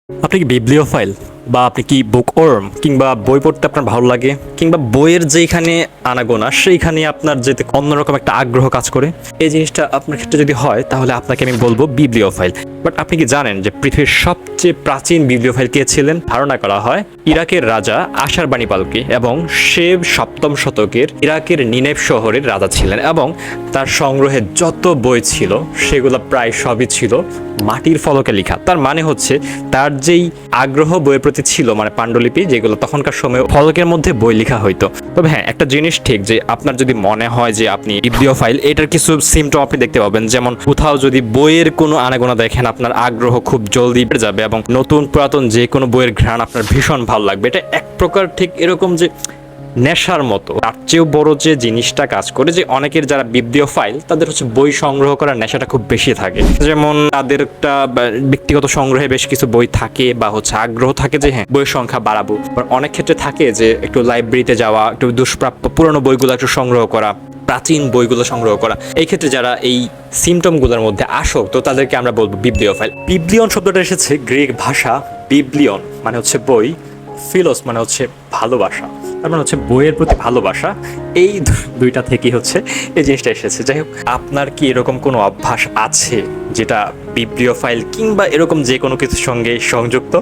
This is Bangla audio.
আপনি কি বিবলিওফাইল বা আপনি কি বুকওয়ার্ম কিংবা বই পড়তে আপনার ভালো লাগে কিংবা বইয়ের যেখানে আনাগোনা সেইখানে আপনার যেতে অন্যরকম একটা আগ্রহ কাজ করে, এই জিনিসটা আপনার ক্ষেত্রে যদি হয় তাহলে আপনাকে আমি বলবো বিবলিওফাইল। বাট আপনি কি জানেন যে পৃথিবীর সবচেয়ে প্রাচীন বিবলিওফাইল কে ছিলেন? ধারণা করা হয় ইরাকের রাজা আশারবাণীপালকে, এবং সে 7ম শতকের ইরাকের নিনেভ শহরের রাজা ছিলেন এবং তার সংগ্রহে যত বই ছিল সেগুলো প্রায় সবই ছিল মাটির ফলকে লেখা। তার মানে হচ্ছে তার যেই আগ্রহ বইয়ের প্রতি ছিল, মানে পাণ্ডুলিপি যেগুলো তখনকার সময় ফলকের মধ্যে বই লেখা হইতো। তবে হ্যাঁ, একটা জিনিস ঠিক যে আপনার যদি মনে হয় যে আপনি বিবলিওফাইল, এটার কিছু সিমটম আপনি দেখতে পাবেন। যেমন কোথাও যদি বইয়ের কোনো আনাগোনা দেখেন, আপনার আগ্রহ খুব জলদি বেড়ে যাবে এবং নতুন পুরাতন যে কোনো বইয়ের ঘ্রাণ আপনার ভীষণ ভালো লাগবে। এটা এক প্রকার ঠিক এরকম যে নেশার মতো। তার চেয়েও বড় যে জিনিসটা কাজ করে যে অনেকের যারা বিবলিওফাইল তাদের হচ্ছে বই সংগ্রহ করার নেশাটা খুব বেশি থাকে। যেমন তাদের একটা ব্যক্তিগত সংগ্রহে বেশ কিছু বই থাকে বা হচ্ছে আগ্রহ থাকে যে হ্যাঁ বইয়ের সংখ্যা বাড়াবো। অনেক ক্ষেত্রে থাকে যে একটু লাইব্রেরিতে যাওয়া, একটু দুষ্প্রাপ্য পুরনো বইগুলো একটু সংগ্রহ করা, প্রাচীন বইগুলো সংগ্রহ করা। এই ক্ষেত্রে যারা এই সিমটমগুলোর মধ্যে আসক্ত তাদেরকে আমরা বলবো বিবলিওফাইল। বিবলিয়ন শব্দটা এসেছে গ্রিক ভাষা বিবলিয়ন মানে হচ্ছে বই, ফিলোস মানে হচ্ছে ভালোবাসা, তার মানে হচ্ছে বইয়ের প্রতি ভালোবাসা। এই দুইটা থেকেই হচ্ছে এই জিনিসটা এসেছে। যাই হোক, আপনার কি এরকম কোনো অভ্যাস আছে যেটা বিবলিওফাইল কিংবা এরকম যে কোনো কিছুর সঙ্গে সংযুক্ত?